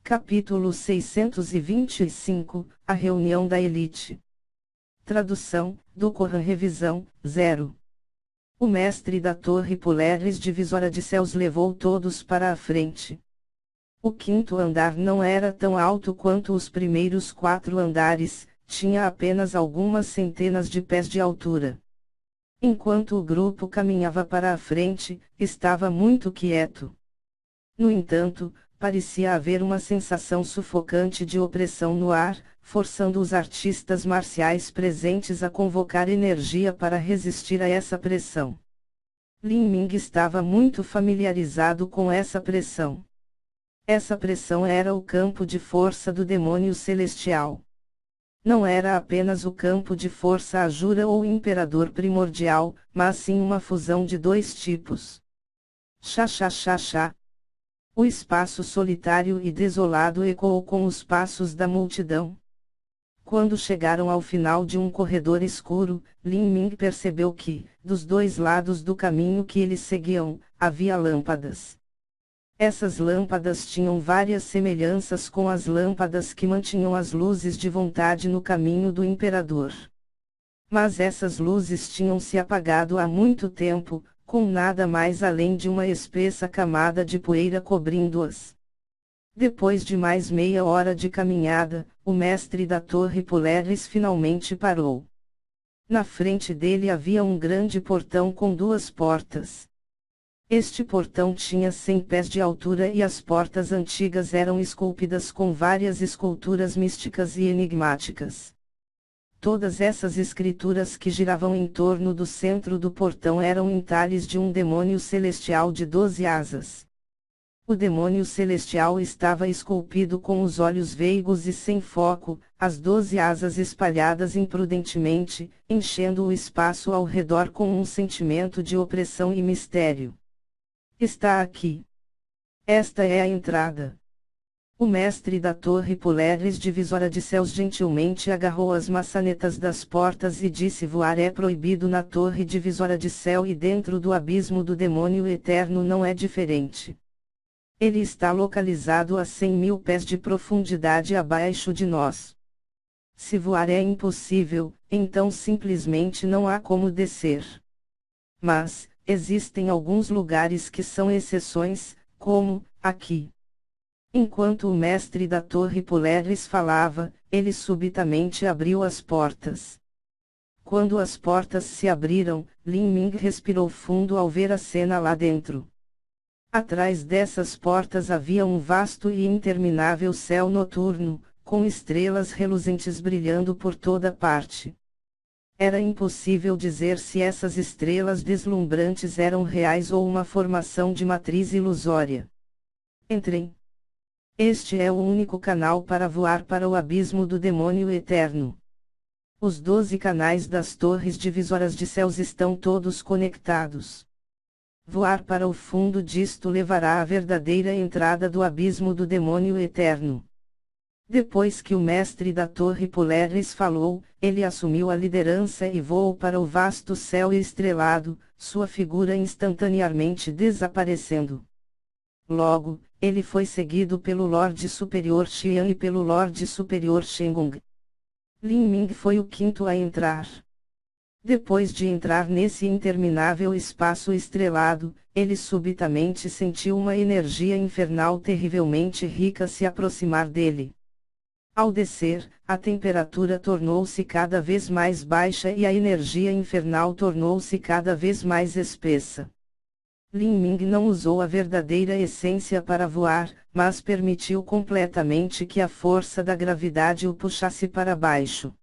Capítulo 625, A reunião da elite. Tradução, do Corã Revisão, 0. O mestre da torre Polaris divisora de céus levou todos para a frente. O quinto andar não era tão alto quanto os primeiros 4 andares, tinha apenas algumas centenas de pés de altura. Enquanto o grupo caminhava para a frente, estava muito quieto. No entanto, parecia haver uma sensação sufocante de opressão no ar, forçando os artistas marciais presentes a convocar energia para resistir a essa pressão. Lin Ming estava muito familiarizado com essa pressão. Essa pressão era o campo de força do demônio celestial. Não era apenas o campo de força Ajura ou imperador primordial, mas sim uma fusão de 2 tipos. Chá. O espaço solitário e desolado ecoou com os passos da multidão. Quando chegaram ao final de um corredor escuro, Lin Ming percebeu que, dos 2 lados do caminho que eles seguiam, havia lâmpadas. Essas lâmpadas tinham várias semelhanças com as lâmpadas que mantinham as luzes de vontade no caminho do imperador. Mas essas luzes tinham se apagado há muito tempo, com nada mais além de uma espessa camada de poeira cobrindo-as. Depois de mais meia hora de caminhada, o mestre da torre Polaris finalmente parou. Na frente dele havia um grande portão com 2 portas. Este portão tinha 100 pés de altura e as portas antigas eram esculpidas com várias esculturas místicas e enigmáticas. Todas essas escrituras que giravam em torno do centro do portão eram entalhes de um demônio celestial de 12 asas. O demônio celestial estava esculpido com os olhos veigos e sem foco, as 12 asas espalhadas imprudentemente, enchendo o espaço ao redor com um sentimento de opressão e mistério. Está aqui. Esta é a entrada. O mestre da torre Polaris divisora de céus gentilmente agarrou as maçanetas das portas e disse: voar é proibido na torre divisora de céu e dentro do abismo do demônio eterno não é diferente. Ele está localizado a 100.000 pés de profundidade abaixo de nós. Se voar é impossível, então simplesmente não há como descer. Mas, existem alguns lugares que são exceções, como, aqui. Enquanto o mestre da torre Polaris falava, ele subitamente abriu as portas. Quando as portas se abriram, Lin Ming respirou fundo ao ver a cena lá dentro. Atrás dessas portas havia um vasto e interminável céu noturno, com estrelas reluzentes brilhando por toda parte. Era impossível dizer se essas estrelas deslumbrantes eram reais ou uma formação de matriz ilusória. Entrem. Este é o único canal para voar para o abismo do demônio eterno. Os 12 canais das torres divisoras de céus estão todos conectados. Voar para o fundo disto levará à verdadeira entrada do abismo do demônio eterno. Depois que o mestre da torre Polaris falou, ele assumiu a liderança e voou para o vasto céu estrelado, sua figura instantaneamente desaparecendo. Logo, ele foi seguido pelo Lorde Superior Xian e pelo Lorde Superior Shengung. Lin Ming foi o quinto a entrar. Depois de entrar nesse interminável espaço estrelado, ele subitamente sentiu uma energia infernal terrivelmente rica se aproximar dele. Ao descer, a temperatura tornou-se cada vez mais baixa e a energia infernal tornou-se cada vez mais espessa. Lin Ming não usou a verdadeira essência para voar, mas permitiu completamente que a força da gravidade o puxasse para baixo.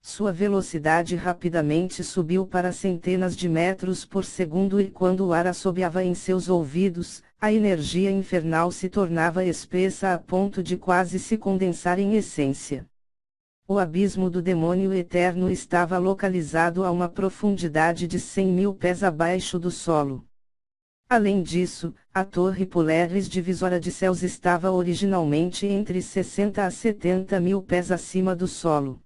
Sua velocidade rapidamente subiu para centenas de metros por segundo e quando o ar assobiava em seus ouvidos, a energia infernal se tornava espessa a ponto de quase se condensar em essência. O abismo do demônio eterno estava localizado a uma profundidade de 100.000 pés abaixo do solo. Além disso, a torre Polaris divisora de céus estava originalmente entre 60 a 70.000 pés acima do solo.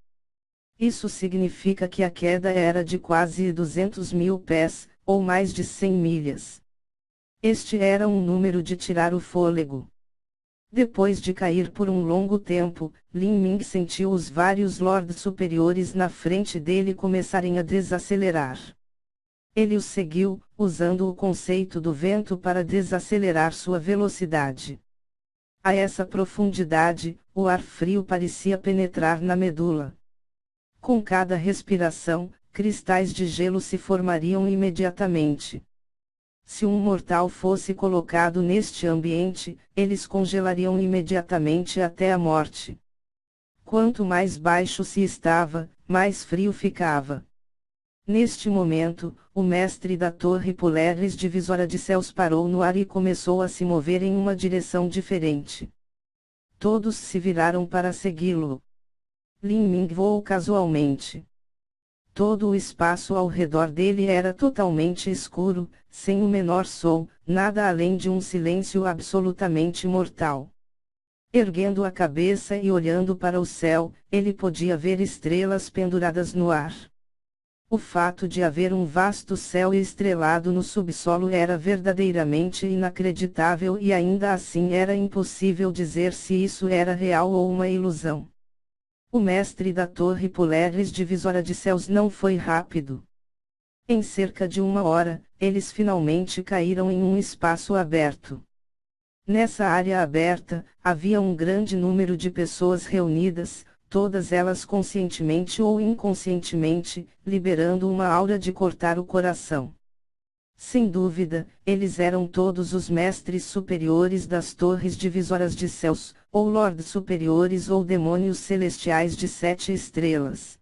Isso significa que a queda era de quase 200.000 pés, ou mais de 100 milhas. Este era um número de tirar o fôlego. Depois de cair por um longo tempo, Lin Ming sentiu os vários lords superiores na frente dele começarem a desacelerar. Ele os seguiu, usando o conceito do vento para desacelerar sua velocidade. A essa profundidade, o ar frio parecia penetrar na medula. Com cada respiração, cristais de gelo se formariam imediatamente. Se um mortal fosse colocado neste ambiente, eles congelariam imediatamente até a morte. Quanto mais baixo se estava, mais frio ficava. Neste momento, o mestre da Torre Polaris Divisora de Céus parou no ar e começou a se mover em uma direção diferente. Todos se viraram para segui-lo. Lin Ming voou casualmente. Todo o espaço ao redor dele era totalmente escuro, sem o menor som, nada além de um silêncio absolutamente mortal. Erguendo a cabeça e olhando para o céu, ele podia ver estrelas penduradas no ar. O fato de haver um vasto céu estrelado no subsolo era verdadeiramente inacreditável e ainda assim era impossível dizer se isso era real ou uma ilusão. O mestre da Torre Polaris Divisora de Céus não foi rápido. Em cerca de 1 hora, eles finalmente caíram em um espaço aberto. Nessa área aberta, havia um grande número de pessoas reunidas, todas elas conscientemente ou inconscientemente, liberando uma aura de cortar o coração. Sem dúvida, eles eram todos os mestres superiores das torres divisoras de céus, ou lordes superiores ou demônios celestiais de 7 estrelas.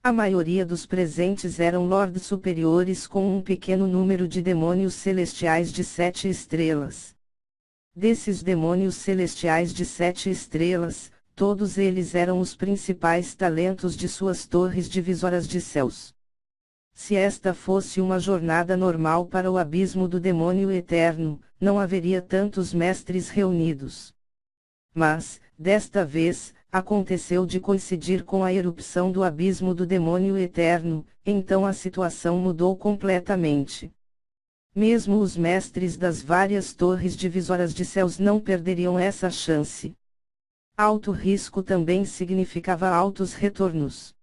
A maioria dos presentes eram lordes superiores com um pequeno número de demônios celestiais de 7 estrelas. Desses demônios celestiais de 7 estrelas, todos eles eram os principais talentos de suas torres divisoras de céus. Se esta fosse uma jornada normal para o abismo do demônio eterno, não haveria tantos mestres reunidos. Mas, desta vez, aconteceu de coincidir com a erupção do abismo do demônio eterno, então a situação mudou completamente. Mesmo os mestres das várias torres divisoras de céus não perderiam essa chance. Alto risco também significava altos retornos.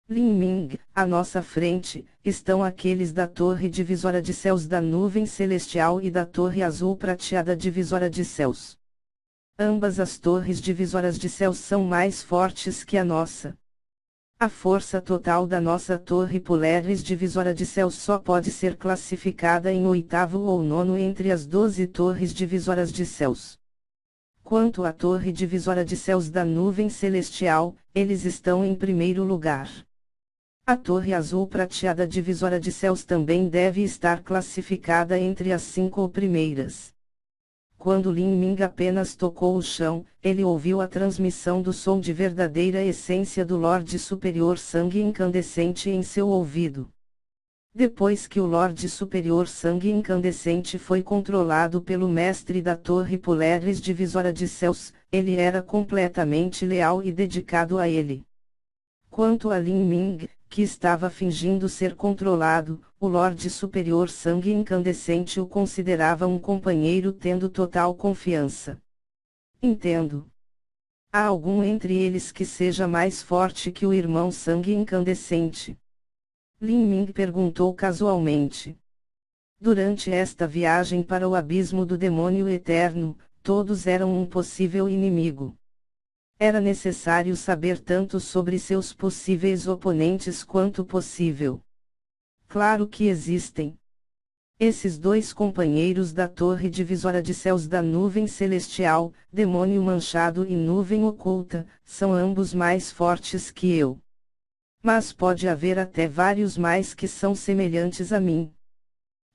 Lin Ming, à nossa frente, estão aqueles da Torre Divisora de Céus da Nuvem Celestial e da Torre Azul Prateada Divisora de Céus. Ambas as torres divisoras de céus são mais fortes que a nossa. A força total da nossa Torre Polaris Divisora de Céus só pode ser classificada em 8º ou 9º entre as 12 torres divisoras de céus. Quanto à Torre Divisora de Céus da Nuvem Celestial, eles estão em primeiro lugar. A Torre Azul Prateada Divisora de Céus também deve estar classificada entre as 5 primeiras. Quando Lin Ming apenas tocou o chão, ele ouviu a transmissão do som de verdadeira essência do Lorde Superior Sangue Incandescente em seu ouvido. Depois que o Lorde Superior Sangue Incandescente foi controlado pelo Mestre da Torre Polaris Divisora de Céus, ele era completamente leal e dedicado a ele. Quanto a Lin Ming, que estava fingindo ser controlado, o Lorde Superior Sangue Incandescente o considerava um companheiro tendo total confiança. Entendo. Há algum entre eles que seja mais forte que o irmão Sangue Incandescente? Lin Ming perguntou casualmente. Durante esta viagem para o abismo do demônio eterno, todos eram um possível inimigo. Era necessário saber tanto sobre seus possíveis oponentes quanto possível. Claro que existem. Esses 2 companheiros da Torre Divisora de Céus da Nuvem Celestial, Demônio Manchado e Nuvem Oculta, são ambos mais fortes que eu. Mas pode haver até vários mais que são semelhantes a mim.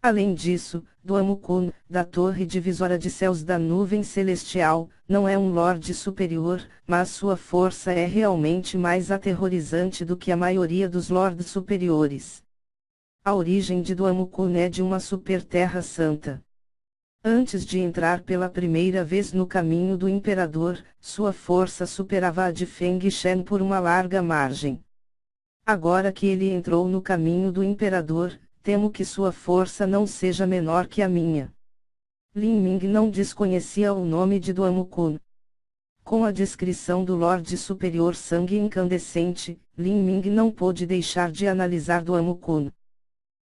Além disso, Duamukun, da Torre Divisora de Céus da Nuvem Celestial, não é um Lorde superior, mas sua força é realmente mais aterrorizante do que a maioria dos Lordes superiores. A origem de Duamukun é de uma super terra santa. Antes de entrar pela primeira vez no caminho do Imperador, sua força superava a de Feng Shen por uma larga margem. Agora que ele entrou no caminho do Imperador, temo que sua força não seja menor que a minha. Lin Ming não desconhecia o nome de Duamukun. Com a descrição do Lorde Superior Sangue Incandescente, Lin Ming não pôde deixar de analisar Duamukun.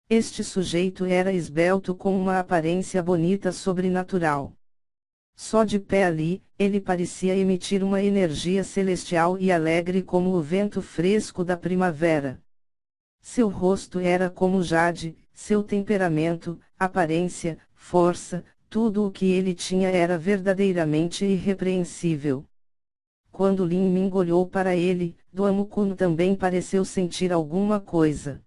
Este sujeito era esbelto com uma aparência bonita sobrenatural. Só de pé ali, ele parecia emitir uma energia celestial e alegre como o vento fresco da primavera. Seu rosto era como jade, seu temperamento, aparência, força, tudo o que ele tinha era verdadeiramente irrepreensível. Quando Lin Ming olhou para ele, Duamukun também pareceu sentir alguma coisa.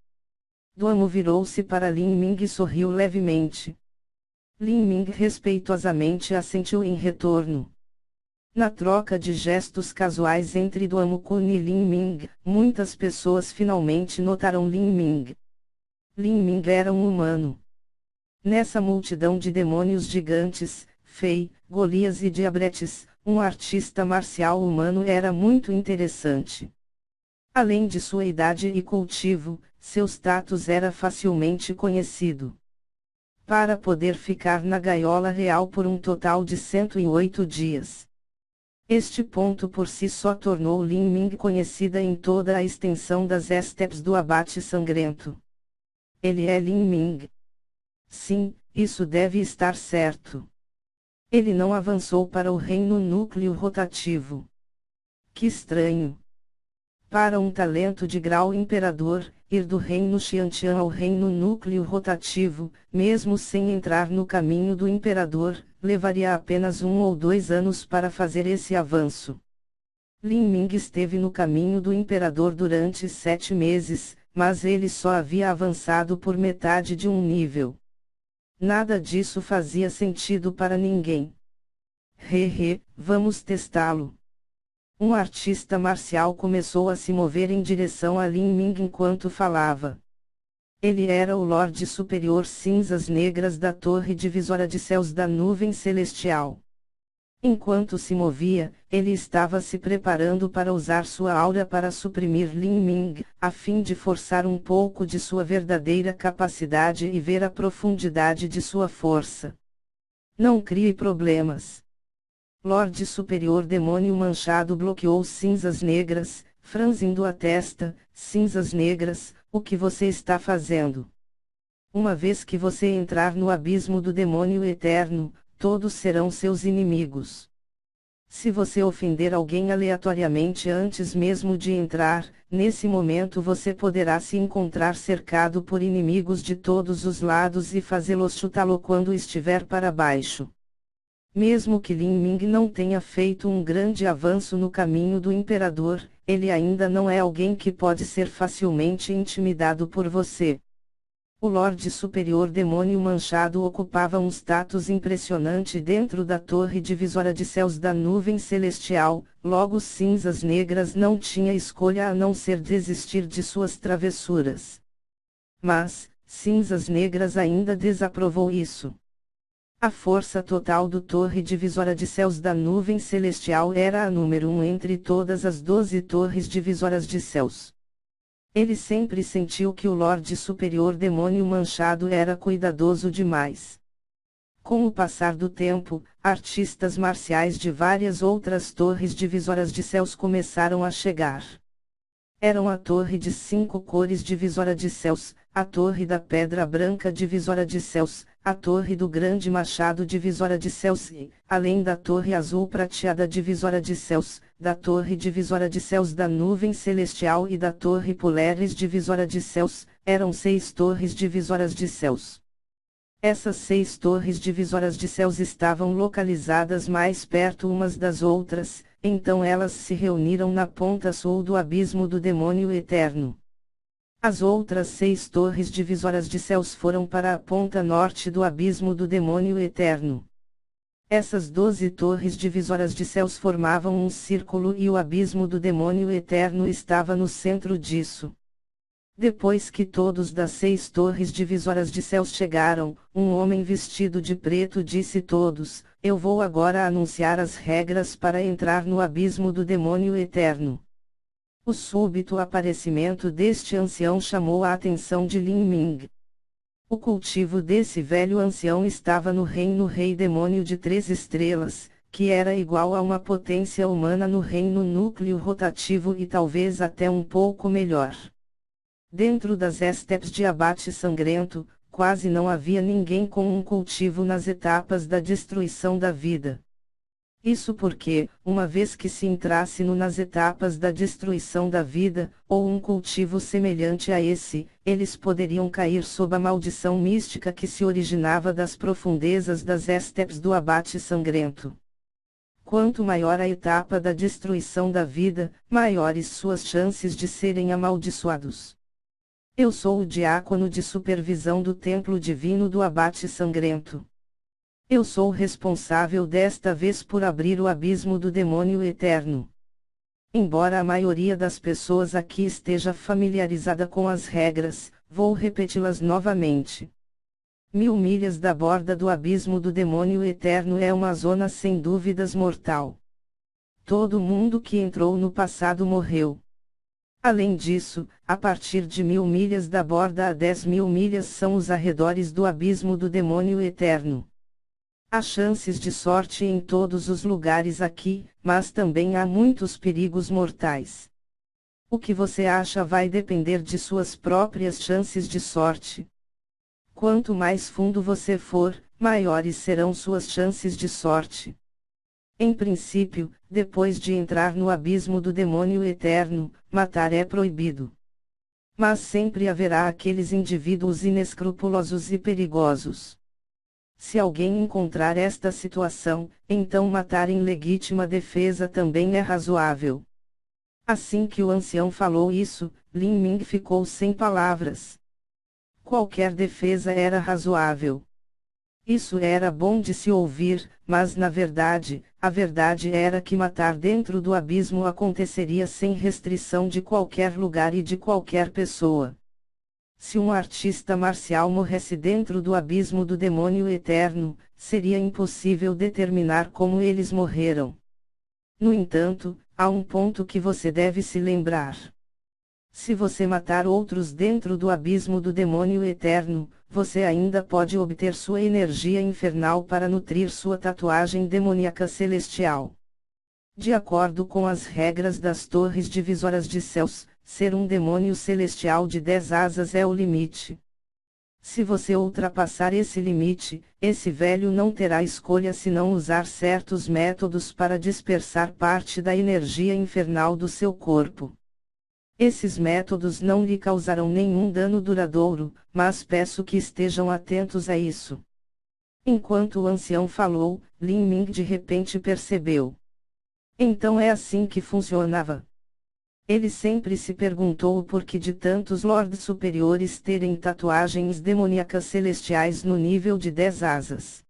Duamu virou-se para Lin Ming e sorriu levemente. Lin Ming respeitosamente assentiu em retorno. Na troca de gestos casuais entre Duamukun e Lin Ming, muitas pessoas finalmente notaram Lin Ming. Lin Ming era um humano. Nessa multidão de demônios gigantes, Fei, Golias e Diabretes, um artista marcial humano era muito interessante. Além de sua idade e cultivo, seu status era facilmente conhecido. Para poder ficar na gaiola real por um total de 108 dias. Este ponto por si só tornou Lin Ming conhecida em toda a extensão das estepes do abate sangrento. Ele é Lin Ming. Sim, isso deve estar certo. Ele não avançou para o reino núcleo rotativo. Que estranho. Para um talento de grau imperador, ir do reino Xiantian ao reino núcleo rotativo, mesmo sem entrar no caminho do imperador, levaria apenas 1 ou 2 anos para fazer esse avanço. Lin Ming esteve no caminho do imperador durante 7 meses, mas ele só havia avançado por metade de um nível. Nada disso fazia sentido para ninguém. Vamos testá-lo. Um artista marcial começou a se mover em direção a Lin Ming enquanto falava. Ele era o Lorde Superior Cinzas Negras da Torre Divisória de Céus da Nuvem Celestial. Enquanto se movia, ele estava se preparando para usar sua aura para suprimir Lin Ming, a fim de forçar um pouco de sua verdadeira capacidade e ver a profundidade de sua força. Não crie problemas. Lorde Superior Demônio Manchado bloqueou Cinzas Negras, franzindo a testa. Cinzas Negras, o que você está fazendo? Uma vez que você entrar no abismo do demônio eterno, todos serão seus inimigos. Se você ofender alguém aleatoriamente antes mesmo de entrar, nesse momento você poderá se encontrar cercado por inimigos de todos os lados e fazê-los chutá-lo quando estiver para baixo. Mesmo que Lin Ming não tenha feito um grande avanço no caminho do imperador, ele ainda não é alguém que pode ser facilmente intimidado por você. O Lorde Superior Demônio Manchado ocupava um status impressionante dentro da Torre Divisória de Céus da Nuvem Celestial, logo Cinzas Negras não tinha escolha a não ser desistir de suas travessuras. Mas, Cinzas Negras ainda desaprovou isso. A força total do Torre Divisória de Céus da Nuvem Celestial era a número 1 entre todas as 12 torres divisórias de céus. Ele sempre sentiu que o Lorde Superior Demônio Manchado era cuidadoso demais. Com o passar do tempo, artistas marciais de várias outras torres divisórias de céus começaram a chegar. Eram a Torre de 5 Cores Divisória de Céus, a Torre da Pedra Branca Divisória de Céus, a Torre do Grande Machado Divisória de Céus e, além da Torre Azul Prateada Divisória de Céus, da Torre Divisória de Céus da Nuvem Celestial e da Torre Polaris Divisória de Céus, eram 6 torres divisórias de céus. Essas 6 torres divisórias de céus estavam localizadas mais perto umas das outras, então elas se reuniram na ponta sul do abismo do demônio eterno. As outras 6 torres divisórias de céus foram para a ponta norte do abismo do demônio eterno. Essas 12 torres divisórias de céus formavam um círculo e o abismo do demônio eterno estava no centro disso. Depois que todos das 6 torres divisórias de céus chegaram, um homem vestido de preto disse todos: eu vou agora anunciar as regras para entrar no abismo do demônio eterno. O súbito aparecimento deste ancião chamou a atenção de Lin Ming. O cultivo desse velho ancião estava no reino rei demônio de 3 estrelas, que era igual a uma potência humana no reino núcleo rotativo e talvez até um pouco melhor. Dentro das estepes de abate sangrento, quase não havia ninguém com um cultivo nas etapas da destruição da vida. Isso porque, uma vez que se entrasse nas etapas da destruição da vida, ou um cultivo semelhante a esse, eles poderiam cair sob a maldição mística que se originava das profundezas das estepes do abate sangrento. Quanto maior a etapa da destruição da vida, maiores suas chances de serem amaldiçoados. Eu sou o diácono de supervisão do templo divino do abate sangrento. Eu sou responsável desta vez por abrir o abismo do demônio eterno. Embora a maioria das pessoas aqui esteja familiarizada com as regras, vou repeti-las novamente. 1000 milhas da borda do abismo do demônio eterno é uma zona sem dúvidas mortal. Todo mundo que entrou no passado morreu. Além disso, a partir de 1000 milhas da borda a 10.000 milhas são os arredores do abismo do demônio eterno. Há chances de sorte em todos os lugares aqui, mas também há muitos perigos mortais. O que você acha vai depender de suas próprias chances de sorte. Quanto mais fundo você for, maiores serão suas chances de sorte. Em princípio, depois de entrar no abismo do demônio eterno, matar é proibido. Mas sempre haverá aqueles indivíduos inescrupulosos e perigosos. Se alguém encontrar esta situação, então matar em legítima defesa também é razoável. Assim que o ancião falou isso, Lin Ming ficou sem palavras. Qualquer defesa era razoável. Isso era bom de se ouvir, mas na verdade, a verdade era que matar dentro do abismo aconteceria sem restrição de qualquer lugar e de qualquer pessoa. Se um artista marcial morresse dentro do abismo do demônio eterno, seria impossível determinar como eles morreram. No entanto, há um ponto que você deve se lembrar. Se você matar outros dentro do abismo do demônio eterno, você ainda pode obter sua energia infernal para nutrir sua tatuagem demoníaca celestial. De acordo com as regras das torres divisoras de céus, ser um demônio celestial de 10 asas é o limite. Se você ultrapassar esse limite, esse velho não terá escolha senão usar certos métodos para dispersar parte da energia infernal do seu corpo. Esses métodos não lhe causarão nenhum dano duradouro, mas peço que estejam atentos a isso. Enquanto o ancião falou, Lin Ming de repente percebeu. Então é assim que funcionava. Ele sempre se perguntou o porquê de tantos lords superiores terem tatuagens demoníacas celestiais no nível de 10 asas.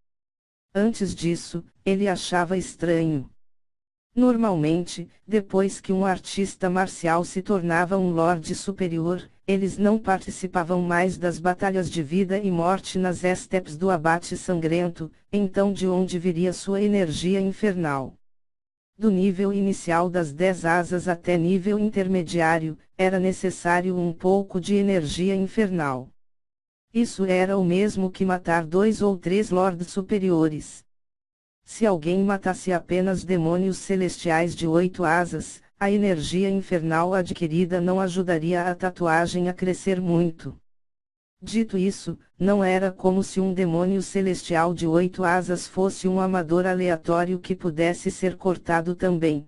Antes disso, ele achava estranho. Normalmente, depois que um artista marcial se tornava um lorde superior, eles não participavam mais das batalhas de vida e morte nas estepes do abate sangrento, então de onde viria sua energia infernal? Do nível inicial das 10 asas até nível intermediário, era necessário um pouco de energia infernal. Isso era o mesmo que matar 2 ou 3 lords superiores. Se alguém matasse apenas demônios celestiais de 8 asas, a energia infernal adquirida não ajudaria a tatuagem a crescer muito. Dito isso, não era como se um demônio celestial de 8 asas fosse um amador aleatório que pudesse ser cortado também.